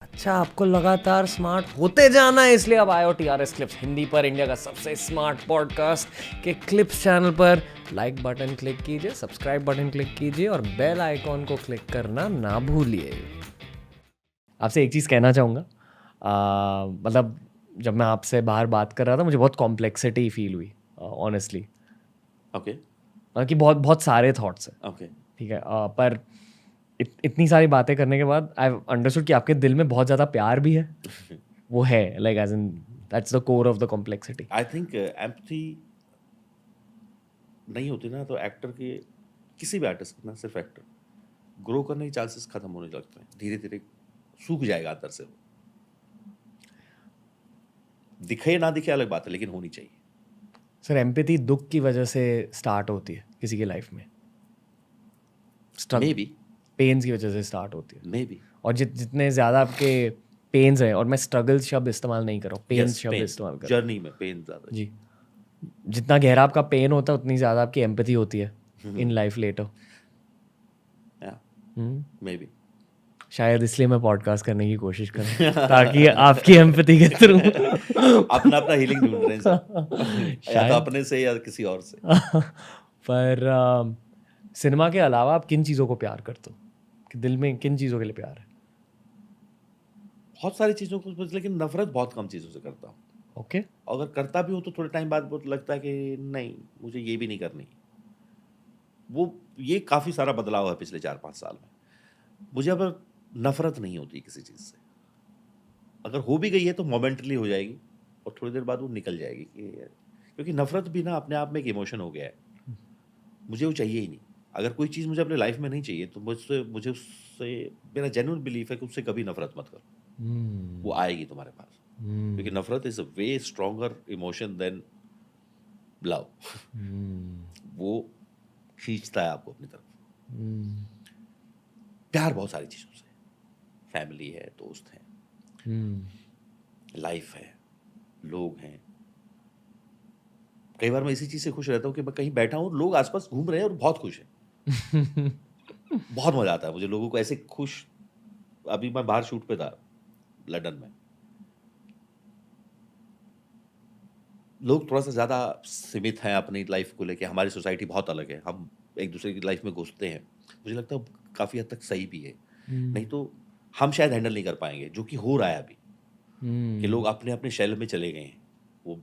अच्छा, आपको लगातार स्मार्ट होते जाना है, इसलिए अब आयो TRS क्लिप्स, हिंदी पर इंडिया का सबसे स्मार्ट पॉडकास्ट के क्लिप्स चैनल पर लाइक बटन क्लिक कीजिए, सब्सक्राइब बटन क्लिक कीजिए और बेल आइकॉन को क्लिक करना ना भूलिए। आपसे एक चीज़ कहना चाहूँगा, मतलब जब मैं आपसे बाहर बात कर रहा था मुझे बहुत कॉम्प्लेक्सिटी फील हुई, ऑनेस्टली। ओके कि बहुत बहुत सारे थॉट्स हैं, ओके ठीक है, पर इतनी सारी बातें करने के बाद आई अंडरस्टूड कि आपके दिल में बहुत ज़्यादा प्यार भी है। वो है, like as in that's the core of the complexity. I think empathy नहीं होती ना तो एक्टर के किसी भी आर्टिस्ट के ना सिर्फ एक्टर ग्रो करने के चांसेस खत्म होने लगते हैं, धीरे धीरे सूख जाएगा अंदर से। वो दिखे ना दिखे अलग बात है, लेकिन होनी चाहिए। सर, एम्पैथी दुख की वजह से स्टार्ट होती है किसी की लाइफ में, मे बी पेन्स की वजह से स्टार्ट होती है। मे बी और जितने ज़्यादा आपके पेन्स हैं, और मैं स्ट्रगल्स शब्द इस्तेमाल नहीं कर रहा हूँ, पेन्स शब्द इस्तेमाल कर रहा हूँ। जर्नी में पेन ज्यादा जी, जितना गहरा आपका पेन होता है उतनी ज़्यादा आपकी एम्पैथी होती है in life later. Maybe शायद इसलिए मैं पॉडकास्ट करने की कोशिश करूँ ताकि आपकी एम्पैथी के थ्रू अपना अपना हीलिंग ढूंढ रहे हैं सब। या तो अपने से या किसी और से। पर सिनेमा के अलावा आप किन चीज़ों को प्यार करते हो, कि दिल में किन चीज़ों के लिए प्यार है? बहुत सारी चीजों को, लेकिन नफरत बहुत कम चीजों से करता हूँ। ओके। अगर करता भी हूँ तो थोड़े टाइम बाद बहुत लगता है कि नहीं, मुझे ये भी नहीं करनी। वो ये काफ़ी सारा बदलाव है पिछले 4-5 साल में। मुझे अब नफरत नहीं होती किसी चीज़ से। अगर हो भी गई है तो मोमेंटली हो जाएगी और थोड़ी देर बाद वो निकल जाएगी, क्योंकि नफरत भी ना अपने आप में एक इमोशन हो गया है। मुझे वो चाहिए ही नहीं। अगर कोई चीज़ मुझे अपने लाइफ में नहीं चाहिए तो मुझे उससे, मेरा जेन्युइन बिलीफ है कि उससे कभी नफरत मत करो। वो आएगी तुम्हारे पास, क्योंकि नफरत is a way stronger emotion than love. वो खींचता है आपको अपनी तरफ। प्यार बहुत सारी चीज़ों से, फैमिली है, दोस्त हैं, लाइफ है, लोग हैं। कई बार मैं इसी चीज़ से खुश रहता हूँ कि मैं कहीं बैठा हूँ, लोग आसपास घूम रहे हैं और बहुत खुश हैं। बहुत मजा आता है मुझे लोगों को ऐसे खुश। अभी मैं बाहर शूट पे था लंदन में, लोग थोड़ा सा ज़्यादा सीमित हैं अपनी लाइफ को लेके। हमारी सोसाइटी बहुत अलग है, हम एक दूसरे की लाइफ में घुसते हैं। मुझे लगता है काफ़ी हद तक सही भी है, नहीं तो हम शायद हैंडल नहीं कर पाएंगे जो कि हो रहा है अभी, कि लोग अपने अपने शैल में चले गए हैं। वो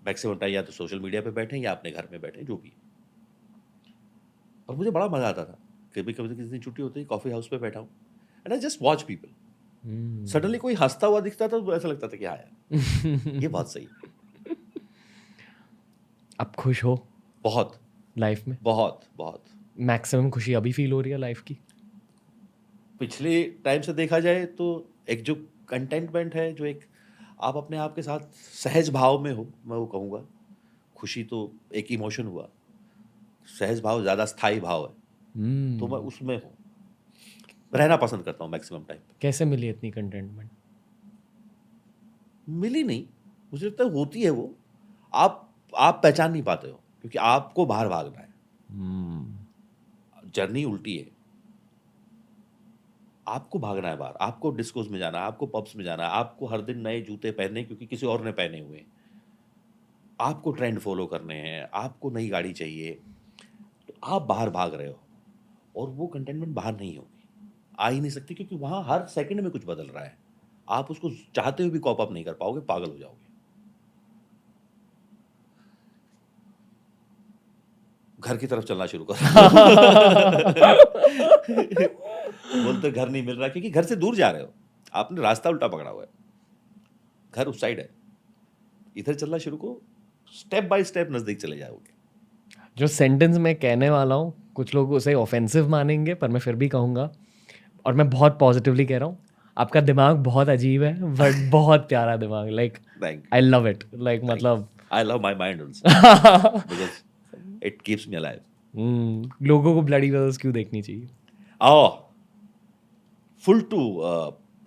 मैक्सिमम टाइम या तो सोशल मीडिया पे बैठे हैं या अपने घर में बैठे हैं, जो भी। और मुझे बड़ा मजा आता था, कभी कभी किसी दिन छुट्टी होती है, कॉफी हाउस पे बैठा हूँ and I just watch people. Suddenly कोई हंसता हुआ दिखता था तो ऐसा लगता था कि हाँ यार, ये बहुत सही है। आप खुश हो बहुत लाइफ में? बहुत बहुत। मैक्सिमम खुशी अभी फील हो रही है लाइफ की? पिछले टाइम से देखा जाए तो एक जो कंटेंटमेंट है, जो एक आप अपने आप के साथ सहज भाव में हो, मैं वो कहूँगा। खुशी तो एक इमोशन हुआ, सहज भाव ज़्यादा स्थायी भाव है, तो मैं उसमें हूँ, रहना पसंद करता हूँ मैक्सिमम टाइम पे। कैसे मिली इतनी कंटेंटमेंट? मिली नहीं, मुझे लगता है होती है वो। आप पहचान नहीं पाते हो, क्योंकि आपको बाहर भागना है। जर्नी उल्टी है, आपको भागना है बाहर, आपको डिस्कोस में जाना है, आपको पब्स में जाना है, आपको हर दिन नए जूते पहनने क्योंकि किसी और ने पहने हुए हैं, आपको ट्रेंड फॉलो करने हैं, आपको नई गाड़ी चाहिए, तो आप बाहर भाग रहे हो। और वो कंटेंटमेंट बाहर नहीं होगी, आ ही नहीं सकती, क्योंकि वहां हर सेकंड में कुछ बदल रहा है। आप उसको चाहते हुए भी कॉप अप नहीं कर पाओगे, पागल हो जाओगे। घर की तरफ चलना शुरू कर। बोलते घर नहीं मिल रहा, क्योंकि घर से दूर जा रहे हो, आपने रास्ता उल्टा पकड़ा हुआ है। घर उस साइड है, इधर चलना शुरू को, स्टेप बाय स्टेप नजदीक चले जाओगे। जो सेंटेंस मैं कहने वाला हूँ कुछ लोग उसे ऑफेंसिव मानेंगे, पर मैं फिर भी कहूँगा, और मैं बहुत पॉजिटिवली कह रहा हूँ, आपका दिमाग बहुत अजीब है बट बहुत प्यारा दिमाग। Like I love it, like मतलब I love my mind also because it keeps me alive. लोगों को ब्लडी वेल्स क्यों देखनी चाहिए? फुल टू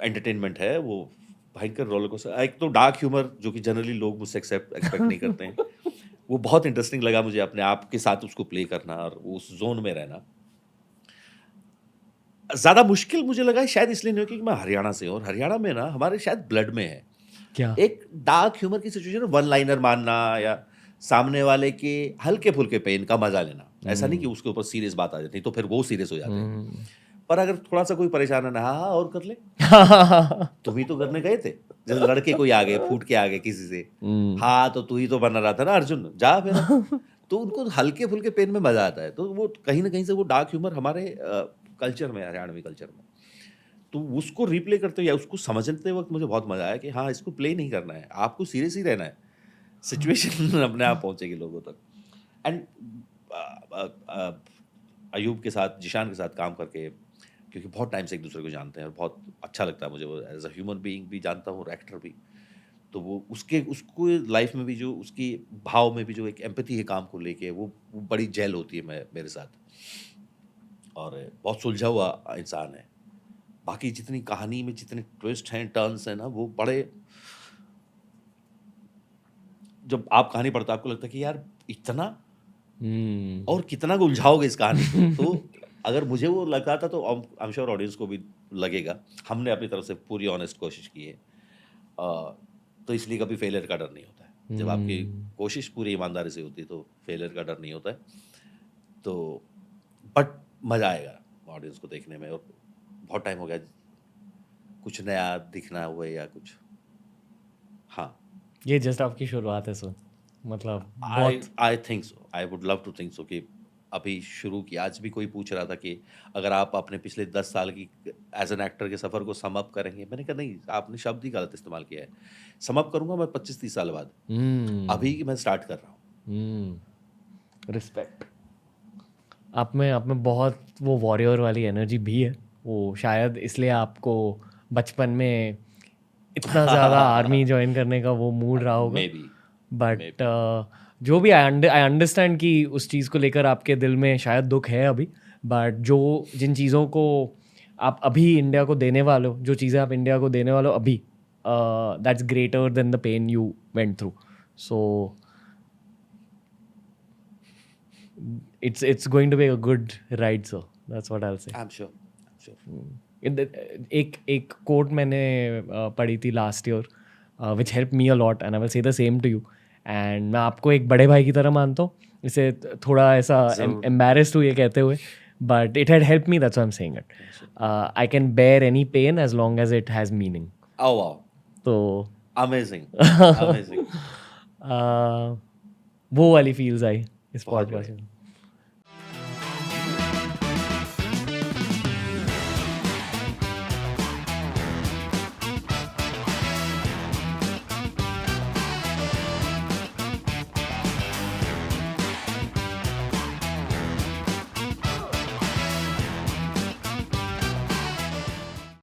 एंटरटेनमेंट है वो, भयंकर रोलर कोस्टर। एक तो डार्क ह्यूमर जो कि जनरली लोग मुझसे एक्सपेक्ट नहीं करते हैं, वो बहुत इंटरेस्टिंग लगा मुझे अपने आप के साथ उसको प्ले करना और उस जोन में रहना। ज़्यादा मुश्किल मुझे लगा है शायद इसलिए नहीं हो क्योंकि मैं हरियाणा से हूँ और हरियाणा में ना हमारे शायद ब्लड में है क्या? एक डार्क ह्यूमर की सिचुएशन वन लाइनर मारना या सामने वाले के हल्के फुल्के पेन का मजा लेना ऐसा नहीं कि उसके ऊपर सीरियस बात आ जाती तो फिर वो सीरियस हो जाते हैं पर अगर थोड़ा सा कोई परेशान है ना हाँ और कर ले तुम ही तो करने गए थे जैसे लड़के कोई आ गए फूट के आ गए किसी से हाँ तो तू ही तो बना रहा था ना अर्जुन जा फिर तो उनको हल्के फुल्के पेन में मजा आता है तो वो कहीं ना कहीं से वो डार्क ह्यूमर हमारे कल्चर में हरियाणवी कल्चर में तो उसको रिप्ले करते या उसको समझते वक्त मुझे बहुत मजा आया कि हाँ इसको प्ले नहीं करना है आपको सीरियस ही रहना है सिचुएशन अपने आप पहुंचेगी लोगों तक एंड अयूब के साथ जिशान के साथ काम करके क्योंकि बहुत टाइम से एक दूसरे को जानते हैं और बहुत अच्छा लगता है मुझे वो एज अ ह्यूमन बीइंग भी जानता हूँ और एक्टर भी तो वो उसको लाइफ में भी जो उसकी भाव में भी जो एक एम्पैथी है काम को लेके वो बड़ी जेल होती है मेरे साथ और बहुत सुलझा हुआ इंसान है बाकी जितनी कहानी में जितने ट्विस्ट हैं टर्न्स हैं ना वो बड़े जब आप कहानी पढ़ते आपको लगता है कि यार इतना और कितना उलझाओगे इस कहानी को तो अगर मुझे वो लगा था तो आई एम श्योर ऑडियंस को भी लगेगा हमने अपनी तरफ से पूरी ऑनेस्ट कोशिश की है तो इसलिए कभी फेलियर का डर नहीं होता है जब आपकी कोशिश पूरी ईमानदारी से होती है तो फेलियर का डर नहीं होता है तो बट मज़ा आएगा ऑडियंस को देखने में और बहुत टाइम हो गया कुछ नया दिखना हुआ या कुछ हाँ ये जस्ट आपकी शुरुआत है सर मतलब I think so I would love to think so कि अभी शुरू किया आज भी कोई पूछ रहा था कि अगर आप अपने पिछले 10 साल की एज एन एक्टर के सफ़र को सम अप करेंगे मैंने कहा नहीं आपने शब्द ही गलत इस्तेमाल किया है सम अप करूंगा मैं 25-30 साल बाद अभी मैं स्टार्ट कर रहा हूँ रिस्पेक्ट आप में बहुत वो वॉरियर वाली एनर्जी भी है वो शायद इसलिए आपको बचपन में इतना ज़्यादा आर्मी ज्वाइन करने का वो मूड रहा होगा बट जो भी आई अंडरस्टैंड कि उस चीज़ को लेकर आपके दिल में शायद दुख है अभी बट जिन चीज़ों को आप अभी इंडिया को देने वाले हो जो चीज़ें आप इंडिया को देने वाले हो अभी that's greater than the pain you went through so it's going to be a good ride sir that's what I'll say I'm sure एक कोट मैंने पढ़ी थी last year which help me a lot and I will say the same to you एंड मैं आपको एक बड़े भाई की तरह मानता हूँ इसे थोड़ा ऐसा एम्बैरेस्ड हूँ ये कहते हुए but it had help me that's why I am saying it I can bear any pain as long as it has meaning तो अमेजिंग वो वाली फील्स आई इस पॉडकास्ट में